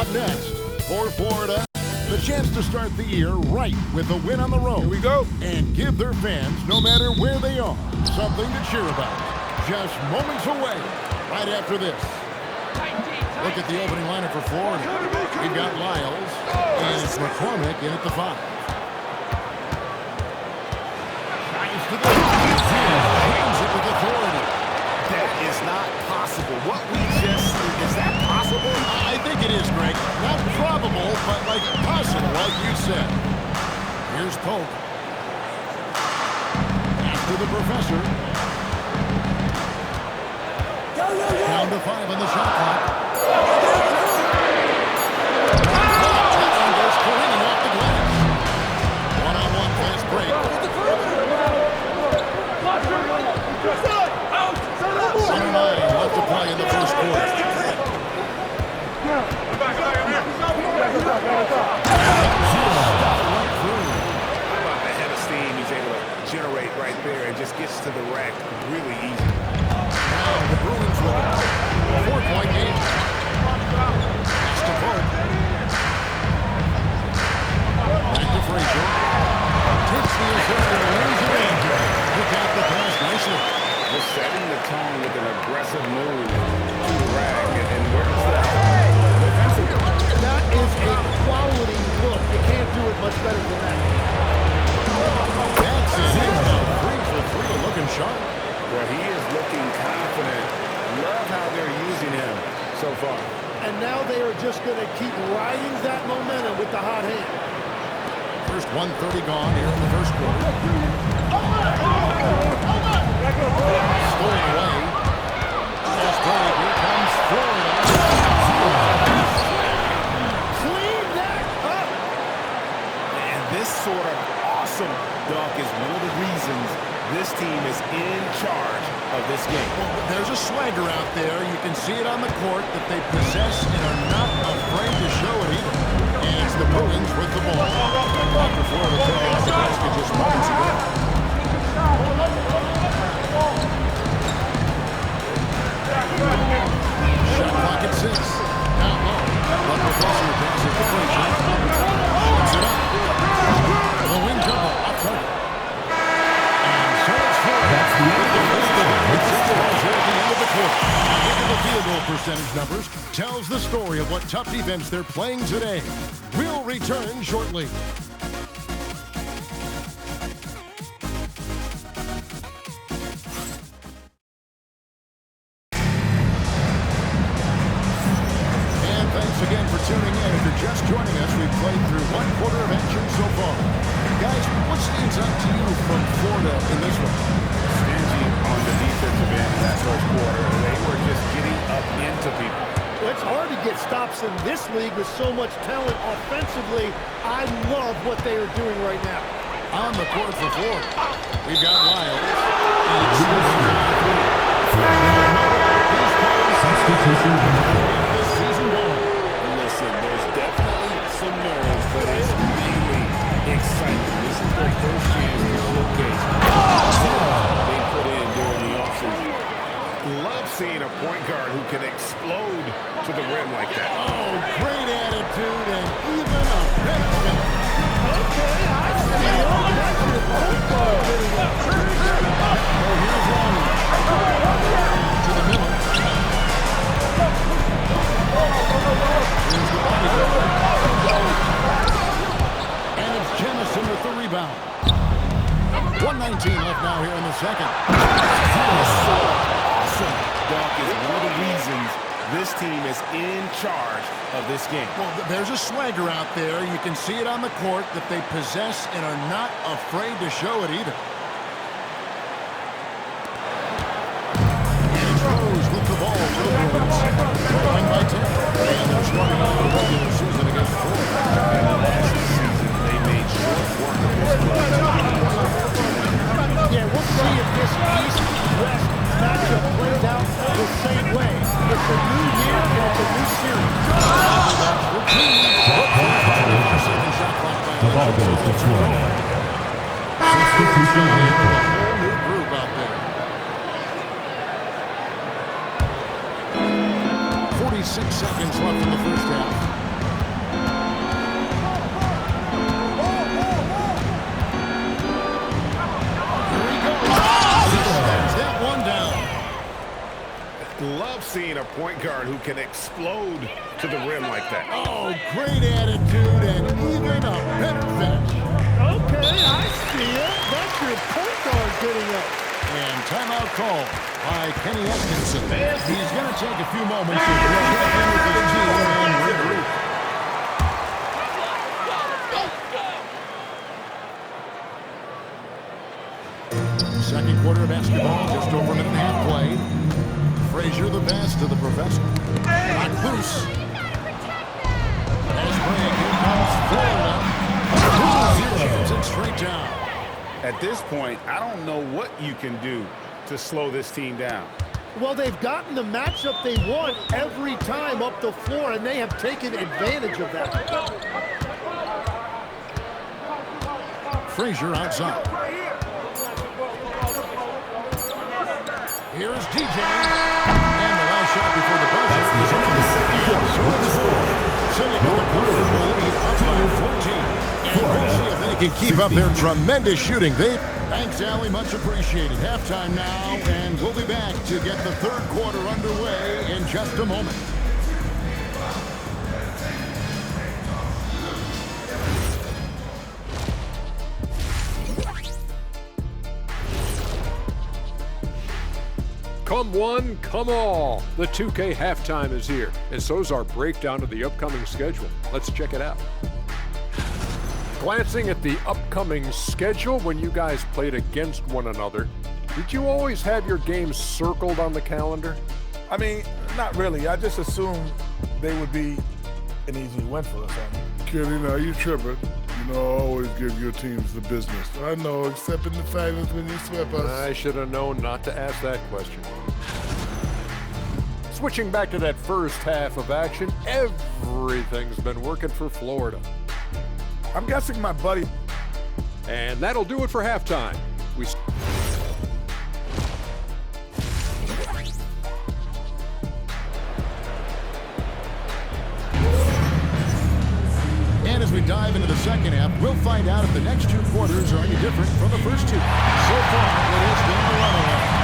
Up next, for Florida, the chance to start the year right with a win on the road. Here we go. And give their fans, no matter where they are, something to cheer about. Just moments away, right after this. Look at the opening lineup for Florida. We've got Lyles and McCormick in at the 5. Tries to the change it with authority. That is not possible. What we just is that possible? I think it is, Greg. Not probable, but like possible, like you said. Here's Pope. After the professor. Down to 5 on the shot clock. And goes careening off the glass. One-on-one fast break. 1:09 left to play in the first quarter. About the head of steam he's able to generate right there and just gets to the rack really easy. Now the Bruins with a 4-point game. Pass to Pope. Back to Frazier. Takes the assist and lays it in. Look out the pass nicely. Just setting the tone with an aggressive move to the rack. And where's that? That is a quality look. You can't do it much better than that. That's it. 3 for 3, looking sharp. Well, he is looking confident. Love how they're using him so far. And now they are just going to keep riding that momentum with the hot hand. First 1:30 gone here in the first quarter. Stolen away. Fast break. Here comes Florida. Clean that up. And this sort of awesome dunk is one of the reasons this team is in charge of this game. There's a swagger out there. You can see it on the court that they possess and are not afraid to show it either. And it's the Bruins with the ball. After Florida took it off the basket just moments ago. Shot clock at 6. Now low. The professor passes to Frazier. Shoots it up. The wing jumper up target. And so it's Florida. Look at the field goal percentage numbers. Tells the story of what tough defense they're playing today. We'll return shortly. And thanks again for tuning in. If you're just joining us, we've played through 1 quarter of action so far. Guys, what stands out to you from Florida in this one? Stingy on the defensive end in that first quarter. They were just getting up into people. Well, it's hard to get stops in this league with so much talent offensively. I love what they are doing right now. On the court for Florida, we've got Lyles. Substitution. This season going. Listen, there's definitely some nerves, but it's really exciting. This is their first chance to showcase they put in during the offseason. Love seeing a point guard who can explode to the rim like that. Oh, great attitude and even a better finish. Okay, I see. That's your point guard hitting up. Oh, here's Lonnie. To the middle. Here's the body guard. And it's Jemison with the rebound. 1:19 left now here in the second. Awesome dunk is one of the reasons this team is in charge of this game. Well, there's a swagger out there. You can see it on the court that they possess and are not afraid to show it either. And Rose with the ball for the Bruins. Trailing by 10. And they're starting off the regular season against Florida. And last season, they made short work of this club. Yeah, we'll see if this East-West matchup plays out the same way. It's a new year and it's a new series. The ball goes to Florida. Substitution. Whole new group out there. 46 seconds left in the first half. love seeing a point guard who can explode to the rim like that. Oh, great attitude and even a better finish. Okay, I see it. That's your point guard getting up. And timeout call by Kenny Atkinson. He's going to take a few moments to check in with his team and regroup. Second quarter of basketball, just over a minute and a half played. Frazier the pass to the professor. Not loose. As break, here comes Florida. Jams it straight down. At this point, I don't know what you can do to slow this team down. Well, they've gotten the matchup they want every time up the floor, and they have taken advantage of that. Frazier outside. Here's DJ. And the last shot before the buzzer is on the second quarter. Sending up the quarter up by 14. And we'll see if they can keep up their tremendous shooting. Thanks, Allie. Much appreciated. Halftime now, and we'll be back to get the third quarter underway in just a moment. Come one, come all. The 2K halftime is here, and so's our breakdown of the upcoming schedule. Let's check it out. Glancing at the upcoming schedule when you guys played against one another, did you always have your games circled on the calendar? I mean, not really. I just assumed they would be an easy win for us. Kenny, now you tripping. You know, I always give your teams the business. I know, except in the finals when you swept us. I should have known not to ask that question. Switching back to that first half of action, everything's been working for Florida. I'm guessing my buddy. And that'll do it for halftime. And as we dive into the second half, we'll find out if the next two quarters are any different from the first two. So far, it has been a runaway.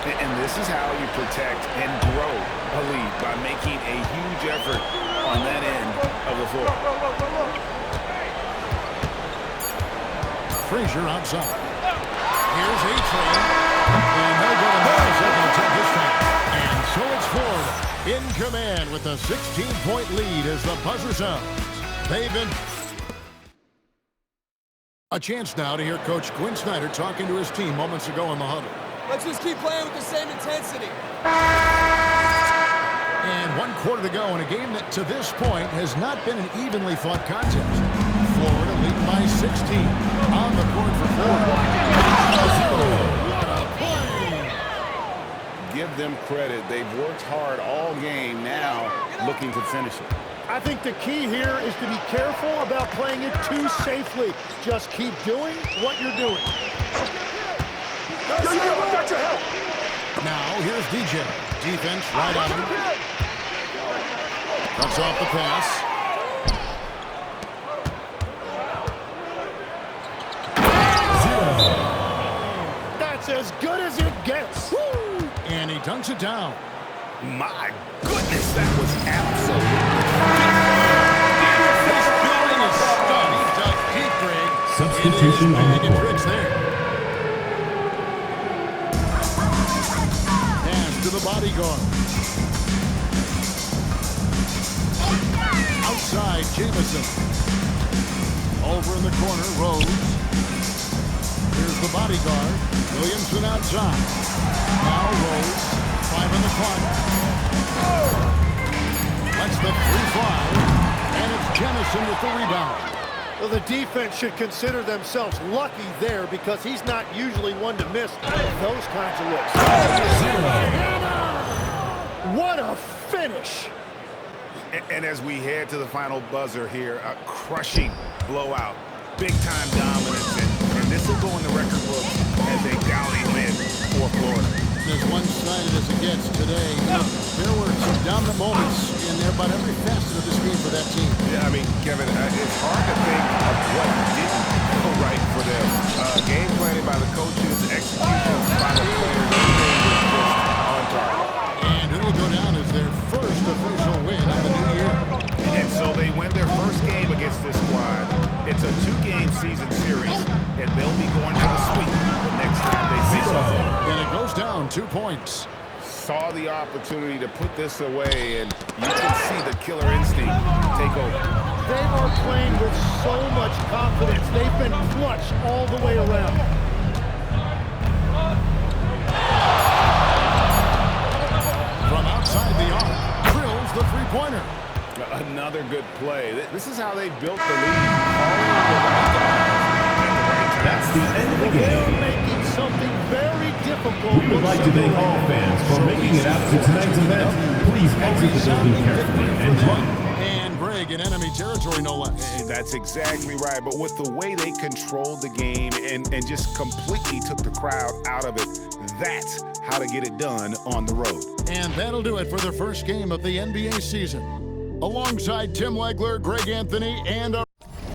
And this is how you protect and grow a lead, by making a huge effort on that end of the floor. Frazier outside. Here's A-Train. And they'll go to the second attempt this time. And so it's Florida in command with a 16-point lead as the buzzer sounds. They've been... A chance now to hear Coach Quinn Snyder talking to his team moments ago in the huddle. Let's just keep playing with the same intensity. And 1 quarter to go in a game that to this point has not been an evenly fought contest. Florida leading by 16 on the court for Florida. What a play! Give them credit. They've worked hard all game, now looking to finish it. I think the key here is to be careful about playing it too safely. Just keep doing what you're doing. Now, here's DJ. Defense right on him. Cuts off the pass. That's as good as it gets. Woo! And he dunks it down. My goodness, that was absolutely... This building is stunning. Dug deep, Greg. Substitution on the court. Tricks there. Pass to the bodyguard. Outside, Jamison. Over in the corner, Rose. Here's the bodyguard. Williamson outside. Now Rose. 5 on the clock. That's the 3 fly. And it's Jamison with the rebound. Well, the defense should consider themselves lucky there because he's not usually one to miss those kinds of looks. What a finish! And as we head to the final buzzer here, a crushing blowout, big-time dominance, and this will go in the record book as a doubting win for Florida. As one-sided as it gets today, there were some dominant moments in there about every facet of this game for that team. Yeah, I mean, Kevin, it's hard to think of what didn't go right for them. Game planning by the coaches, execution by the players, everything was just on target. And it'll go down as their first official win of the new year. And so they win their first game against this squad. It's a 2-game season series, and they'll be going for the sweep the next time they see something. And it goes down 2 points. Saw the opportunity to put this away, and you can see the killer instinct take over. They are playing with so much confidence. They've been clutch all the way around. From outside the arc, drills the 3-pointer. Another good play. This is how they built the lead. That's the end of the They're game. making something very difficult. We would like to thank all fans for making it out to tonight's event. Please exit the building carefully and join. And Greg in enemy territory, no less. That's exactly right. But with the way they controlled the game and just completely took the crowd out of it, that's how to get it done on the road. And that'll do it for the first game of the NBA season. Alongside Tim Legler, Greg Anthony, and